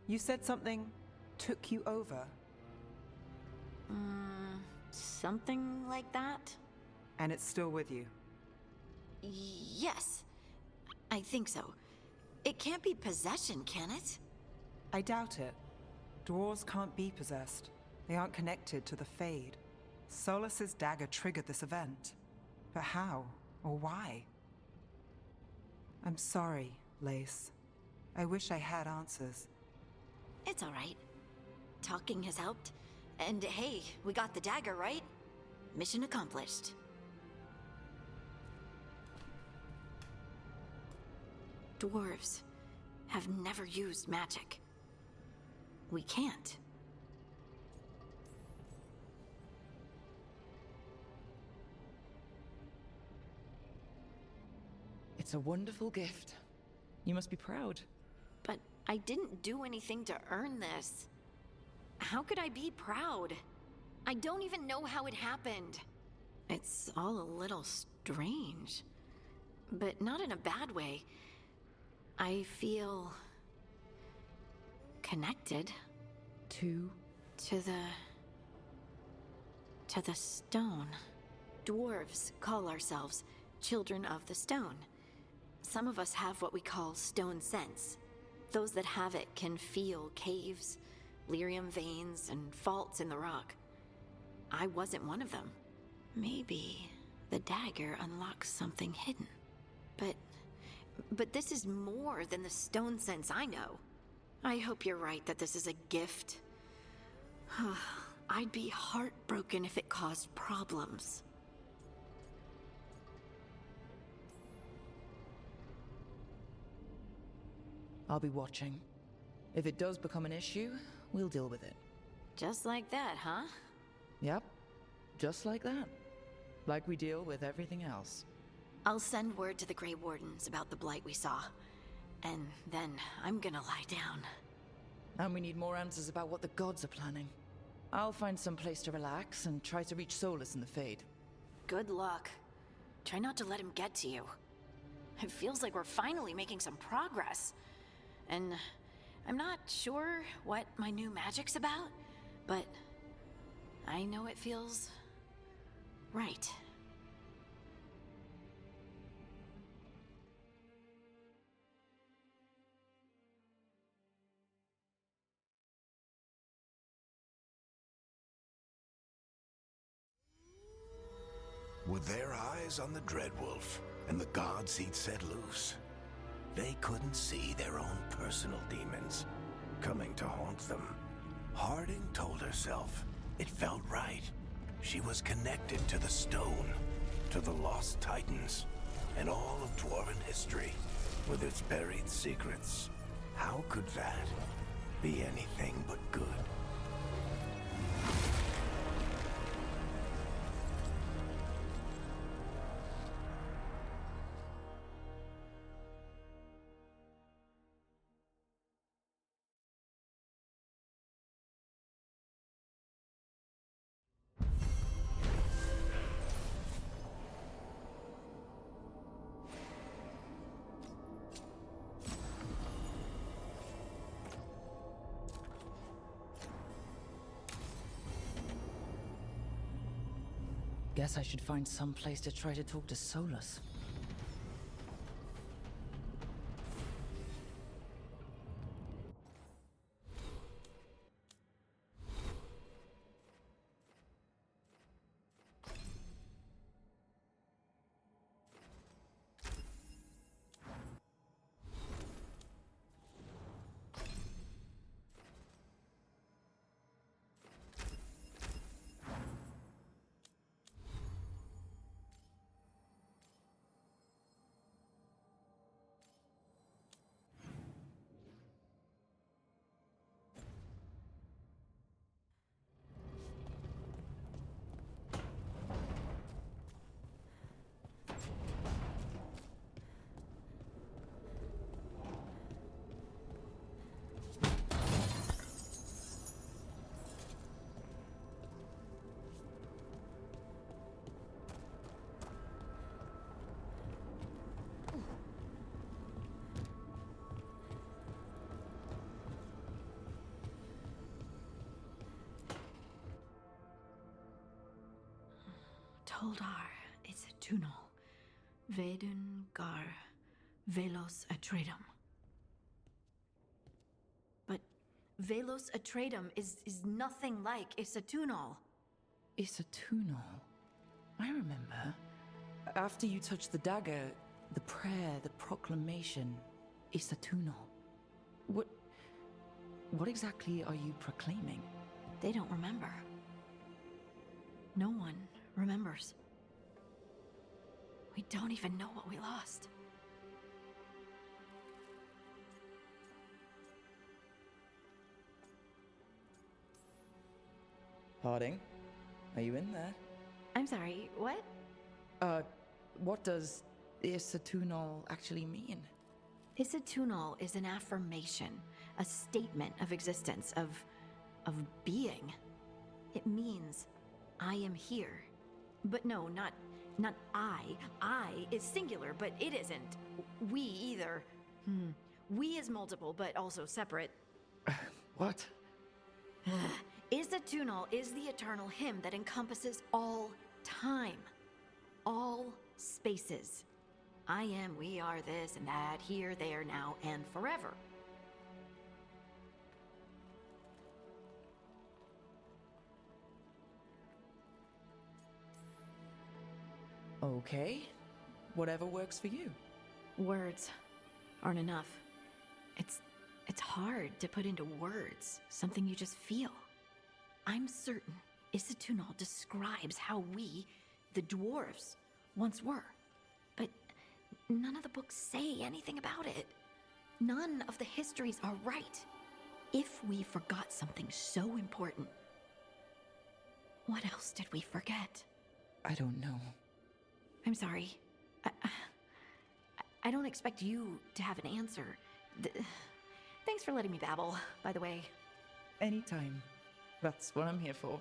You said something took you over, Something like that? and it's still with you. Yes, I think so. It can't be possession, can it? I doubt it. Dwarves can't be possessed. They aren't connected to the Fade. Solus's dagger triggered this event. But how? Or why? I'm sorry, Lace. I wish I had answers. It's all right. Talking has helped. And hey, we got the dagger, right? Mission accomplished. Dwarves have never used magic. We can't. It's a wonderful gift. You must be proud. But I didn't do anything to earn this. How could I be proud? I don't even know how it happened. It's all a little strange. But not in a bad way. I feel... connected. To To the stone. Dwarves call ourselves children of the stone. Some of us have what we call stone sense. Those that have it can feel caves, lyrium veins, and faults in the rock. I wasn't one of them. Maybe the dagger unlocks something hidden. But this is more than the stone sense I know. I hope you're right that this is a gift. I'd be heartbroken if it caused problems. I'll be watching. If it does become an issue, we'll deal with it. Just like that, huh? Yep. Just like that. Like we deal with everything else. I'll send word to the Grey Wardens about the blight we saw. And then I'm gonna lie down. And we need more answers about what the gods are planning. I'll find some place to relax and try to reach Solus in the Fade. Good luck. Try not to let him get to you. It feels like we're finally making some progress. And I'm not sure what my new magic's about, but I know it feels right. With their eyes on the Dreadwolf and the gods he'd set loose, they couldn't see their own personal demons coming to haunt them. Harding told herself it felt right. She was connected to the stone, to the lost titans, and all of Dwarven history with its buried secrets. How could that be anything but good? Guess I should find some place to try to talk to Solus. Veilguard, it's a tunnel. Veilguard, Velos Atreitum. But Velos Atreitum is nothing like Isatunal. Isatunal. I remember. After you touched the dagger, the prayer, the proclamation, Isatunal. What exactly are you proclaiming? They don't remember. No one remembers. We don't even know what we lost. Harding, are you in there? I'm sorry, what? What does Isatunal actually mean? Isatunal is an affirmation, a statement of existence, of being. It means, I am here. But no, not I. I is singular, but it isn't. We either. We is multiple, but also separate. What? Isatunal is the eternal hymn that encompasses all time. All spaces. I am, we are, this and that, here, there, now, and forever. Okay. Whatever works for you. Words aren't enough. It's hard to put into words something you just feel. I'm certain Isatunal describes how we, the dwarves, once were. But none of the books say anything about it. None of the histories are right. If we forgot something so important, what else did we forget? I don't know. I'm sorry. I don't expect you to have an answer. Thanks for letting me babble, by the way. Anytime. That's what I'm here for.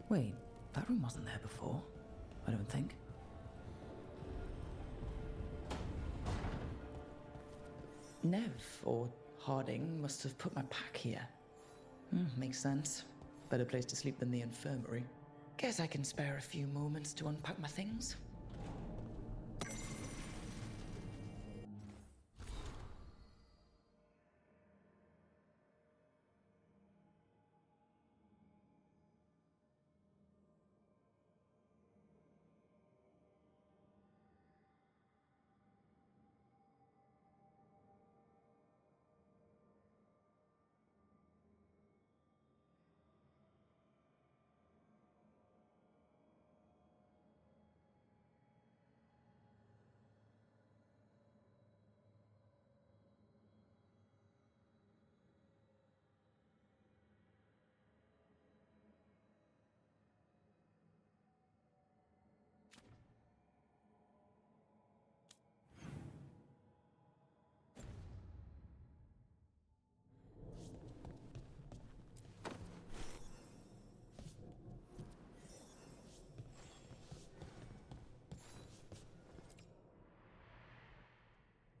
Wait, that room wasn't there before. I don't think. Nev, or Harding, must have put my pack here. Makes sense. Better place to sleep than the infirmary. Guess I can spare a few moments to unpack my things.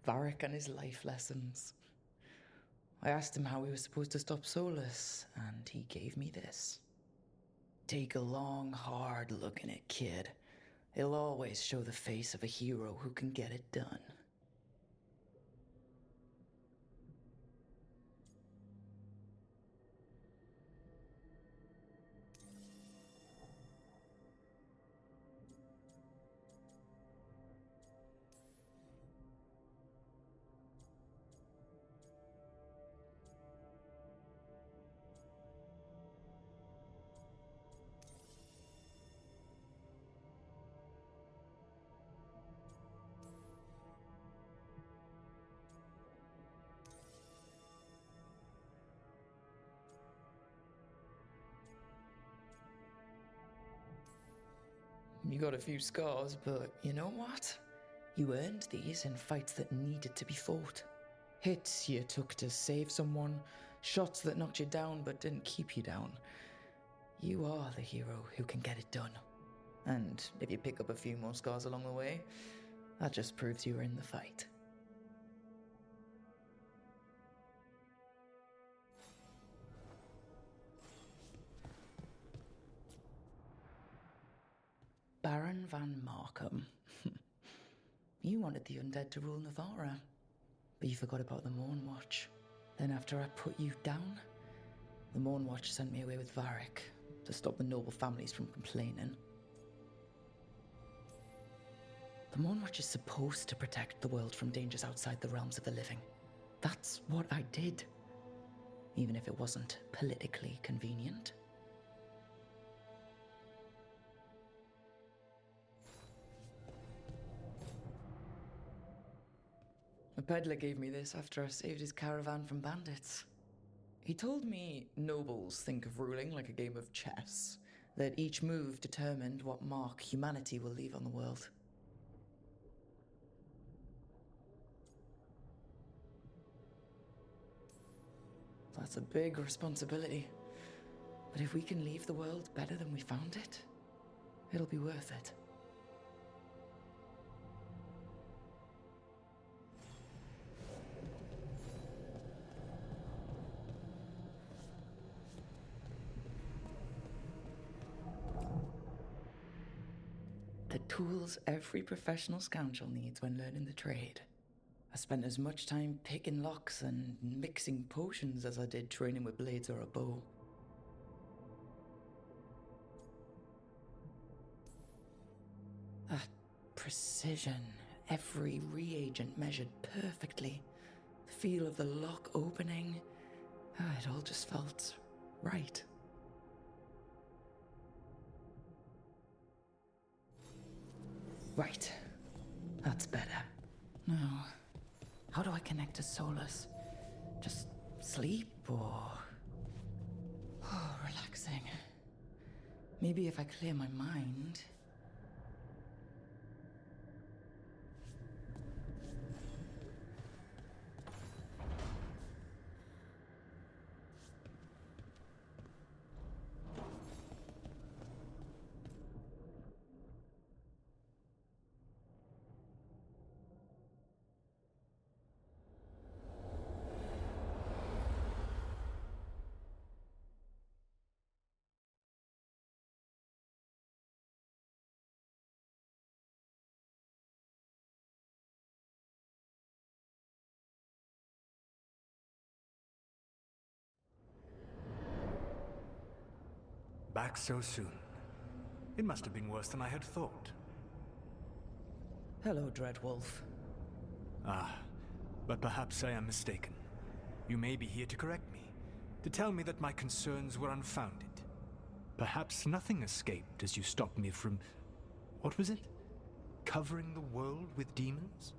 Varric and his life lessons. I asked him how we were supposed to stop Solus, and he gave me this. Take a long, hard look in it, kid. It'll always show the face of a hero who can get it done. You got a few scars, but you know what? You earned these in fights that needed to be fought. Hits you took to save someone, shots that knocked you down but didn't keep you down. You are the hero who can get it done. And if you pick up a few more scars along the way, that just proves you were in the fight. Baron van Markham. You wanted the undead to rule Navarra, but you forgot about the Mournwatch. Then after I put you down, the Mournwatch sent me away with Varric to stop the noble families from complaining. The Mournwatch is supposed to protect the world from dangers outside the realms of the living. That's what I did, even if it wasn't politically convenient. A peddler gave me this after I saved his caravan from bandits. He told me nobles think of ruling like a game of chess, that each move determined what mark humanity will leave on the world. That's a big responsibility. But if we can leave the world better than we found it, it'll be worth it. The tools every professional scoundrel needs when learning the trade. I spent as much time picking locks and mixing potions as I did training with blades or a bow. That precision, every reagent measured perfectly, the feel of the lock opening, it all just felt right. Right. That's better. Now, how do I connect to Solus? Just sleep or... Oh, relaxing. Maybe if I clear my mind... Back so soon. It must have been worse than I had thought. Hello, Dreadwolf. Ah, but perhaps I am mistaken. You may be here to correct me, to tell me that my concerns were unfounded. Perhaps nothing escaped as you stopped me from... what was it? Covering the world with demons?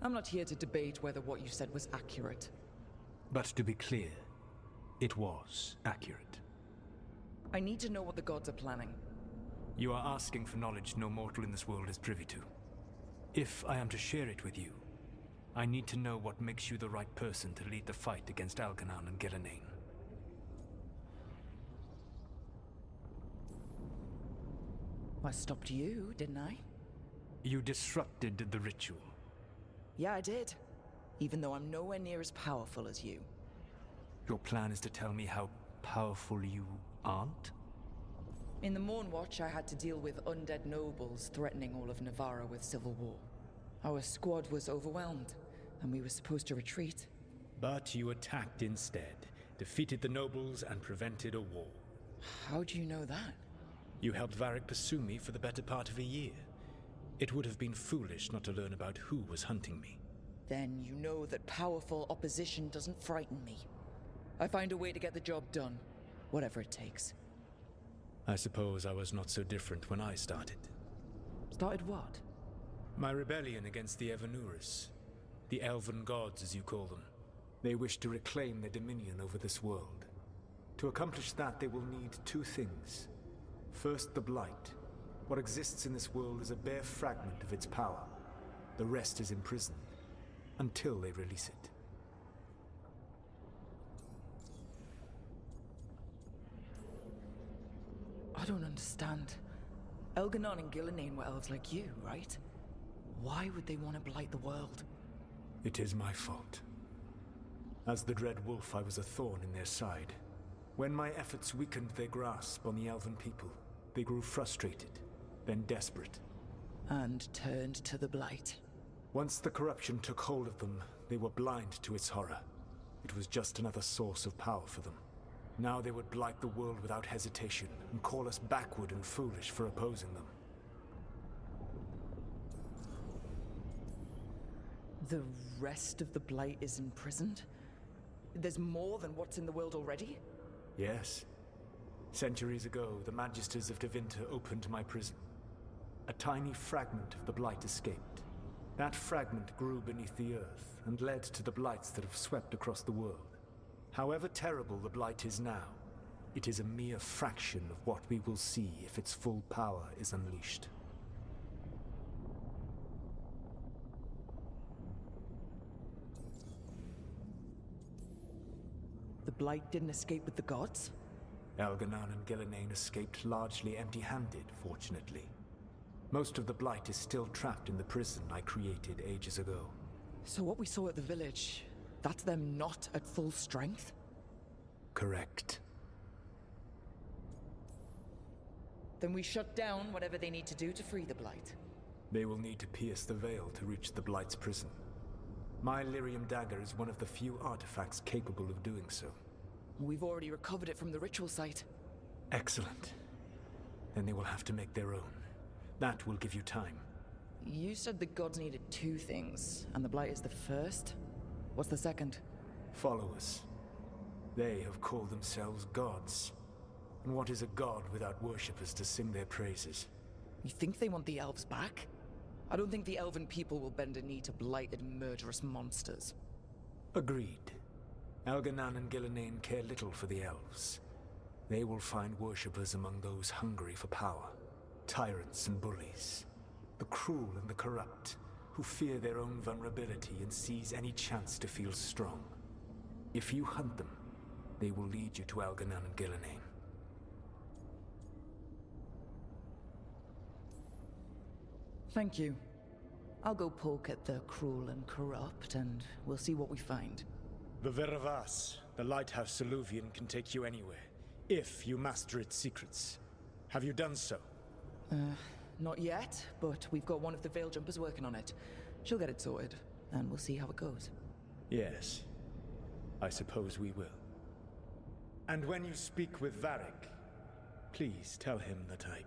I'm not here to debate whether what you said was accurate. But to be clear, it was accurate. I need to know what the gods are planning. You are asking for knowledge no mortal in this world is privy to. If I am to share it with you, I need to know what makes you the right person to lead the fight against Algernon and Geranean. I stopped you, didn't I? You disrupted the ritual. Yeah, I did. Even though I'm nowhere near as powerful as you. Your plan is to tell me how powerful you aren't? In the Mornwatch, I had to deal with undead nobles threatening all of Navarra with civil war. Our squad was overwhelmed, and we were supposed to retreat. But you attacked instead, defeated the nobles, and prevented a war. How do you know that? You helped Varric pursue me for the better part of a year. It would have been foolish not to learn about who was hunting me. Then you know that powerful opposition doesn't frighten me. I find a way to get the job done, whatever it takes. I suppose I was not so different when I started. Started what? My rebellion against the Evanuris. The Elven Gods, as you call them. They wish to reclaim their dominion over this world. To accomplish that, they will need two things. First, the Blight. What exists in this world is a bare fragment of its power. The rest is imprisoned, until they release it. I don't understand. Elganon and Gillenane were elves like you, right? Why would they want to blight the world? It is my fault. As the Dread Wolf, I was a thorn in their side. When my efforts weakened their grasp on the Elven people, they grew frustrated, then desperate. And turned to the Blight. Once the corruption took hold of them, they were blind to its horror. It was just another source of power for them. Now they would blight the world without hesitation, and call us backward and foolish for opposing them. The rest of the Blight is imprisoned? There's more than what's in the world already? Yes. Centuries ago, the Magisters of Tevinter opened my prison. A tiny fragment of the Blight escaped. That fragment grew beneath the earth, and led to the Blights that have swept across the world. However terrible the Blight is now, it is a mere fraction of what we will see if its full power is unleashed. The Blight didn't escape with the gods? Elganon and Gillenane escaped largely empty-handed, fortunately. Most of the Blight is still trapped in the prison I created ages ago. So what we saw at the village, that's them not at full strength? Correct. Then we shut down whatever they need to do to free the Blight. They will need to pierce the veil to reach the Blight's prison. My Lyrium dagger is one of the few artifacts capable of doing so. We've already recovered it from the ritual site. Excellent. Then they will have to make their own. That will give you time. You said the gods needed two things, and the Blight is the first? What's the second? Followers. They have called themselves gods. And what is a god without worshippers to sing their praises? You think they want the elves back? I don't think the elven people will bend a knee to blighted, murderous monsters. Agreed. Elganon and Gillenane care little for the elves. They will find worshippers among those hungry for power. Tyrants and bullies. The cruel and the corrupt, who fear their own vulnerability and seize any chance to feel strong. If you hunt them, they will lead you to Elganon and Gillenane. Thank you. I'll go poke at the cruel and corrupt, and we'll see what we find. The Veravas, the lighthouse Soluvian, can take you anywhere, if you master its secrets. Have you done so? Not yet, but we've got one of the Veil Jumpers working on it. She'll get it sorted, and we'll see how it goes. Yes. I suppose we will. And when you speak with Varric, please tell him that I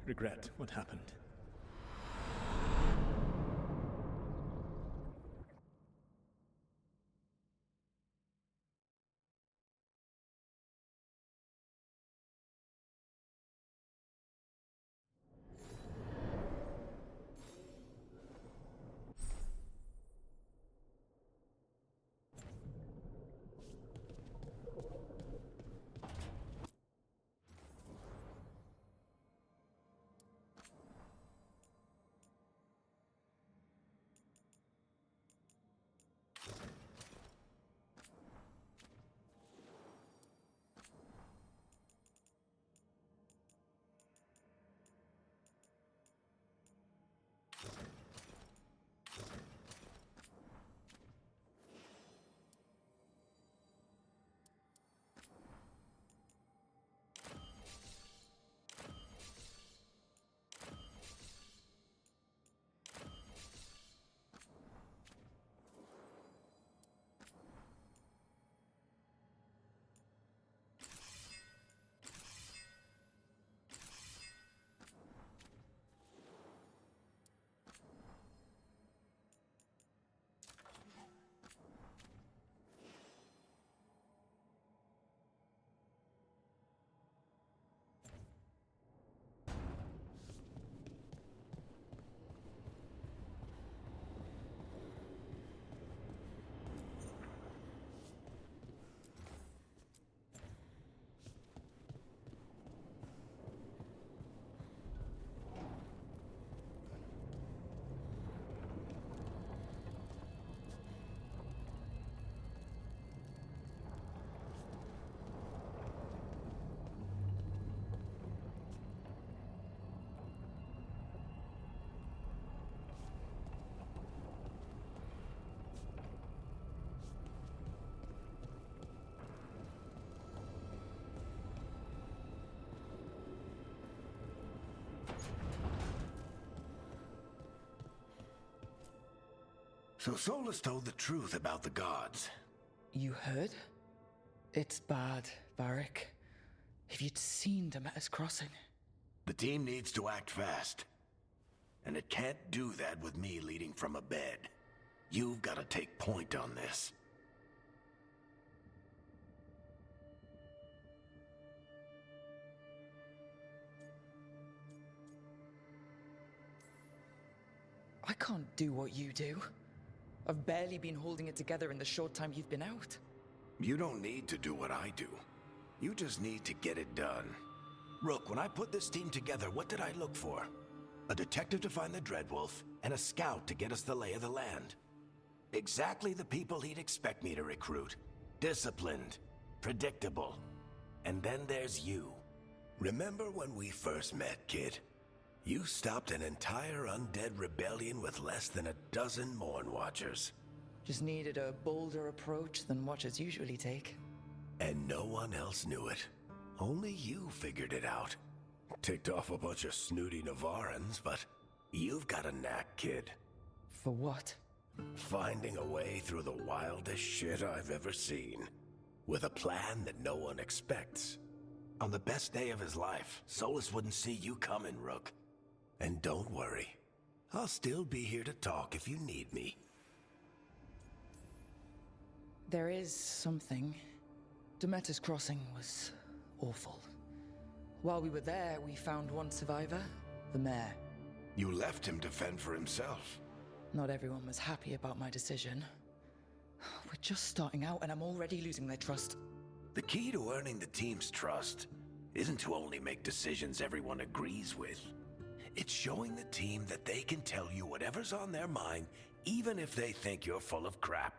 regret what happened. So Solus told the truth about the gods. You heard? It's bad, Varric. If you'd seen Demeter's crossing. The team needs to act fast. And it can't do that with me leading from a bed. You've got to take point on this. I can't do what you do. I've barely been holding it together in the short time you've been out. You don't need to do what I do. You just need to get it done. Rook, when I put this team together, what did I look for? A detective to find the Dreadwolf, and a scout to get us the lay of the land. Exactly the people he'd expect me to recruit. Disciplined, predictable. And then there's you. Remember when we first met, kid? You stopped an entire undead rebellion with less than a dozen Morn Watchers. Just needed a bolder approach than Watchers usually take. And no one else knew it. Only you figured it out. Ticked off a bunch of snooty Navarrans, but you've got a knack, kid. For what? Finding a way through the wildest shit I've ever seen. With a plan that no one expects. On the best day of his life, Solus wouldn't see you coming, Rook. And don't worry. I'll still be here to talk if you need me. There is something. Demeter's crossing was awful. While we were there, we found one survivor, the mayor. You left him to fend for himself. Not everyone was happy about my decision. We're just starting out and I'm already losing their trust. The key to earning the team's trust isn't to only make decisions everyone agrees with. It's showing the team that they can tell you whatever's on their mind, even if they think you're full of crap.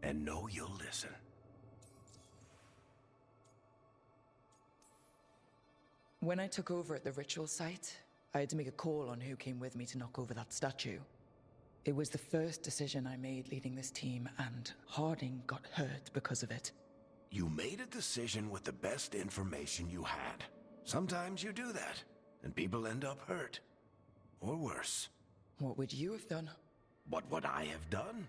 And know you'll listen. When I took over at the ritual site, I had to make a call on who came with me to knock over that statue. It was the first decision I made leading this team, and Harding got hurt because of it. You made a decision with the best information you had. Sometimes you do that, and people end up hurt. Or worse. What would you have done? What would I have done?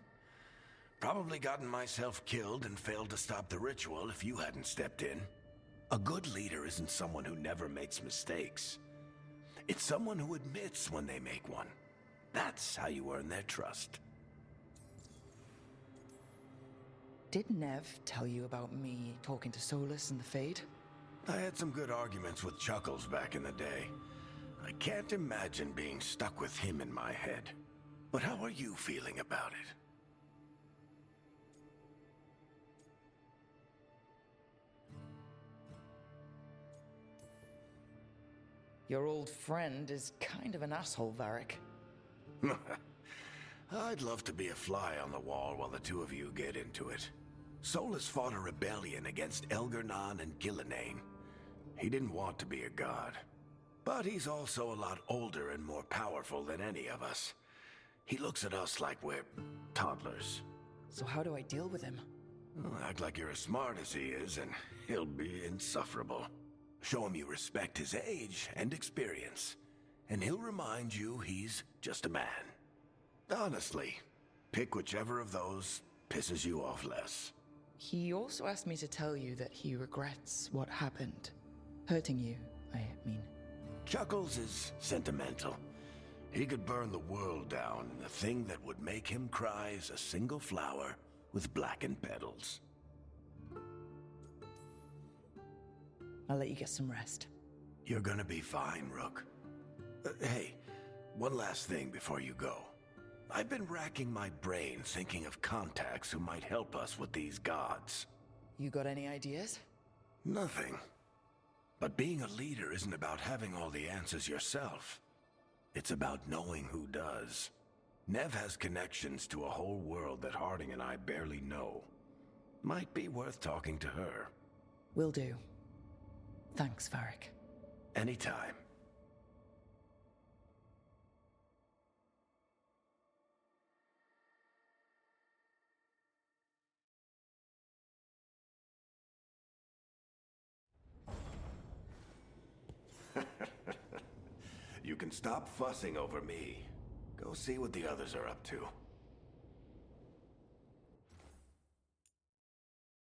Probably gotten myself killed and failed to stop the ritual if you hadn't stepped in. A good leader isn't someone who never makes mistakes. It's someone who admits when they make one. That's how you earn their trust. Did Nev tell you about me talking to Solus and the Fade? I had some good arguments with Chuckles back in the day. I can't imagine being stuck with him in my head. But how are you feeling about it? Your old friend is kind of an asshole, Varric. I'd love to be a fly on the wall while the two of you get into it. Solus fought a rebellion against Elgar'nan and Gillenane. He didn't want to be a god. But he's also a lot older and more powerful than any of us. He looks at us like we're toddlers. So how do I deal with him? Well, act like you're as smart as he is, and he'll be insufferable. Show him you respect his age and experience, and he'll remind you he's just a man. Honestly, pick whichever of those pisses you off less. He also asked me to tell you that he regrets what happened. Hurting you, I mean. Chuckles is sentimental. He could burn the world down, and the thing that would make him cry is a single flower with blackened petals. I'll let you get some rest. You're gonna be fine, Rook. Hey, one last thing before you go. I've been racking my brain thinking of contacts who might help us with these gods. You got any ideas? Nothing. But being a leader isn't about having all the answers yourself. It's about knowing who does. Nev has connections to a whole world that Harding and I barely know. Might be worth talking to her. Will do. Thanks, Varric. Anytime. You can stop fussing over me. Go see what the others are up to.